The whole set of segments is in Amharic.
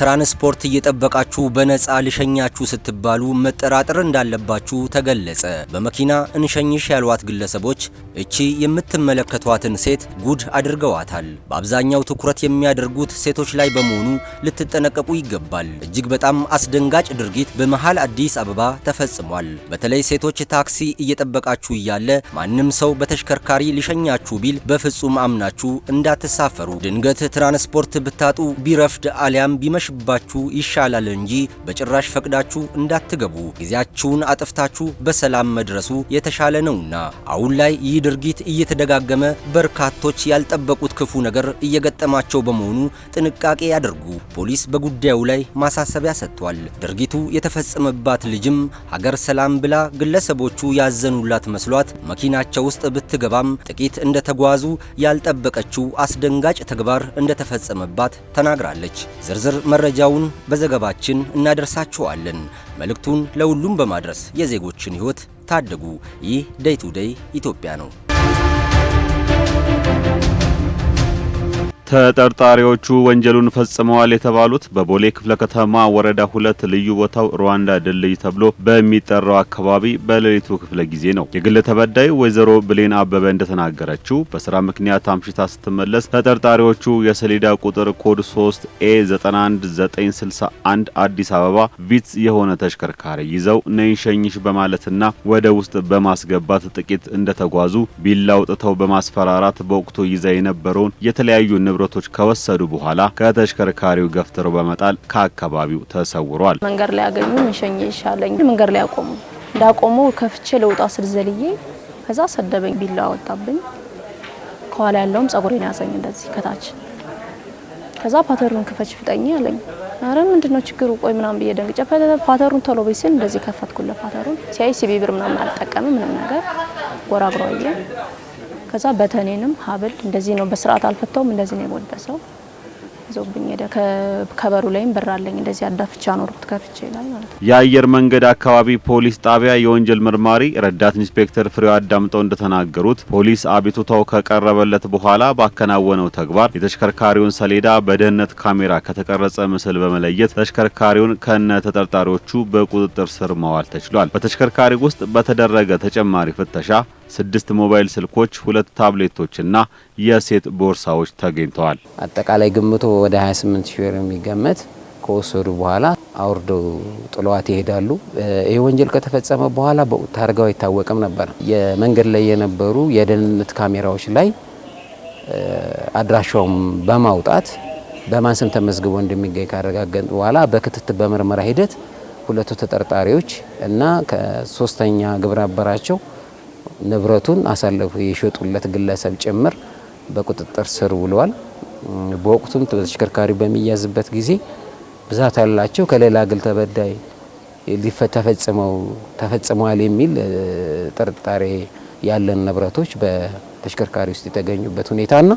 ትራንስፖርት እየጠበቃችሁ በነፃ ልሸኛችሁ ስትባሉ መጠራጠር እንዳለባችሁ ተገለጸ። በመኪና እንሸኝሽ ያሏት ግለሰቦች እቺ የምትመለከቷትን ሴት ጉድ አድርገዋታል። በአብዛኛው ትኩረት የሚያደርጉት ሴቶች ላይ በመሆኑ ልትጠነቀቁ ይገባል። እጅግ በጣም አስደንጋጭ ድርጊት በመሃል አዲስ አበባ ተፈጽሟል። በተለይ ሴቶች ታክሲ እየጠበቃችሁ እያለ ማንም ሰው በተሽከርካሪ ሊሸኛችሁ ቢል በፍጹም አምናችሁ እንዳትሳፈሩ። ድንገት ትራንስፖርት ብታጡ ቢረፍድ አሊያም ቢመሽባችሁ ይሻላል እንጂ በጭራሽ ፈቅዳችሁ እንዳትገቡ። ጊዜያችሁን አጥፍታችሁ በሰላም መድረሱ የተሻለ ነውና። አሁን ላይ ይህ ድርጊት እየተደጋገመ በርካቶች ያልጠበቁት ክፉ ነገር እየገጠማቸው በመሆኑ ጥንቃቄ ያድርጉ። ፖሊስ በጉዳዩ ላይ ማሳሰቢያ ሰጥቷል። ድርጊቱ የተፈጸመባት ልጅም ሀገር ሰላም ብላ ግለሰቦቹ ያዘኑላት መስሏት መኪናቸው ውስጥ ብትገባም ጥቂት እንደተጓዙ ያልጠበቀችው አስደንጋጭ ተግባር እንደተፈጸመባት ተናግራለች። ዝርዝር መረጃውን በዘገባችን እናደርሳችኋለን። መልእክቱን ለሁሉም በማድረስ የዜጎችን ሕይወት ታደጉ። ይህ ዴይ ቱ ዴይ ኢትዮጵያ ነው። ተጠርጣሪዎቹ ወንጀሉን ፈጽመዋል የተባሉት በቦሌ ክፍለ ከተማ ወረዳ 2 ልዩ ቦታው ሩዋንዳ ድልድይ ተብሎ በሚጠራው አካባቢ በሌሊቱ ክፍለ ጊዜ ነው። የግል ተበዳይ ወይዘሮ ብሌን አበበ እንደተናገረችው በስራ ምክንያት አምሽታ ስትመለስ ተጠርጣሪዎቹ የሰሌዳ ቁጥር ኮድ 3 አዲስ አበባ ቪትስ የሆነ ተሽከርካሪ ይዘው ነይ ሸኝሽ በማለትና ወደ ውስጥ በማስገባት ጥቂት እንደተጓዙ ቢላ አውጥተው በማስፈራራት በወቅቱ ይዛ የነበረውን የተለያዩ ንብረቶች ከወሰዱ በኋላ ከተሽከርካሪው ገፍትረው በመጣል ከአካባቢው ተሰውሯል። መንገድ ላይ ያገኙ ሸኝ ይሻለኝ መንገድ ላይ ያቆሙ እንዳቆሙ ከፍቼ ለውጣ ስል ዘልዬ ከዛ ሰደበኝ። ቢላ ወጣብኝ። ከኋላ ያለውም ጸጉሬን ያዘኝ እንደዚህ ከታች። ከዛ ፓተሩን ክፈች ፍጠኝ አለኝ። አረ ምንድነው ችግሩ? ቆይ ምናምን ብዬ ደንግጬ ፓተሩን ቶሎ በይ ሲል እንደዚህ ከፈትኩለት። ፓተሩን ሲያይ ሲቢ ብር ምናምን አልጠቀምም ምንም ነገር ጎራግሮዬ። ከዛ በተኔንም ሀብል እንደዚህ ነው በስርዓት አልፈታውም። እንደዚህ ነው የወደሰው ዞብኝ ሄደ። ከበሩ ላይም በራለኝ እንደዚህ አዳፍቻ ኖርኩት ከፍቼ ላይ ማለት ነው። የአየር መንገድ አካባቢ ፖሊስ ጣቢያ የወንጀል መርማሪ ረዳት ኢንስፔክተር ፍሬው አዳምጠው እንደተናገሩት ፖሊስ አቤቱታው ከቀረበለት በኋላ ባከናወነው ተግባር የተሽከርካሪውን ሰሌዳ በደህንነት ካሜራ ከተቀረጸ ምስል በመለየት ተሽከርካሪውን ከነ ተጠርጣሪዎቹ በቁጥጥር ስር ማዋል ተችሏል። በተሽከርካሪ ውስጥ በተደረገ ተጨማሪ ፍተሻ 6 ሞባይል ስልኮች፣ 2 ታብሌቶችና የሴት ቦርሳዎች ተገኝተዋል። አጠቃላይ ግምቱ ወደ 28 ሺህ ብር የሚገመት ከወሰዱ በኋላ አውርደው ጥለዋት ይሄዳሉ። ይሄ ወንጀል ከተፈጸመ በኋላ ታርጋው አይታወቅም ነበር። የመንገድ ላይ የነበሩ የደህንነት ካሜራዎች ላይ አድራሻውን በማውጣት በማን ስም ተመዝግቦ እንደሚገኝ ካረጋገጠ በኋላ በክትትል በምርመራ ሂደት 2 ተጠርጣሪዎች እና ከ3ኛ ግብረ አበራቸው ንብረቱን አሳልፈው የሸጡለት ግለሰብ ጭምር በቁጥጥር ስር ውለዋል። በወቅቱም ተሽከርካሪ በሚያዝበት ጊዜ ብዛት ያላቸው ከሌላ ግል ተበዳይ ተፈጽመዋል የሚል ጥርጣሬ ያለን ንብረቶች በተሽከርካሪ ውስጥ የተገኙበት ሁኔታና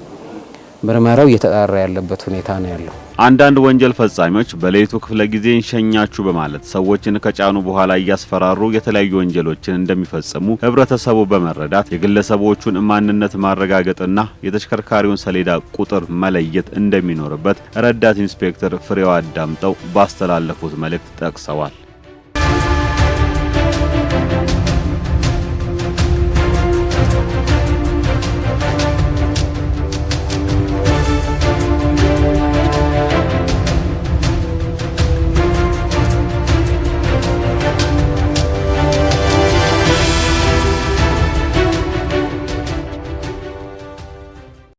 ምርመራው እየተጣራ ያለበት ሁኔታ ነው ያለው። አንዳንድ ወንጀል ፈጻሚዎች በሌሊቱ ክፍለ ጊዜ እንሸኛችሁ በማለት ሰዎችን ከጫኑ በኋላ እያስፈራሩ የተለያዩ ወንጀሎችን እንደሚፈጽሙ ህብረተሰቡ በመረዳት የግለሰቦቹን ማንነት ማረጋገጥና የተሽከርካሪውን ሰሌዳ ቁጥር መለየት እንደሚኖርበት ረዳት ኢንስፔክተር ፍሬው አዳምጠው ባስተላለፉት መልእክት ጠቅሰዋል።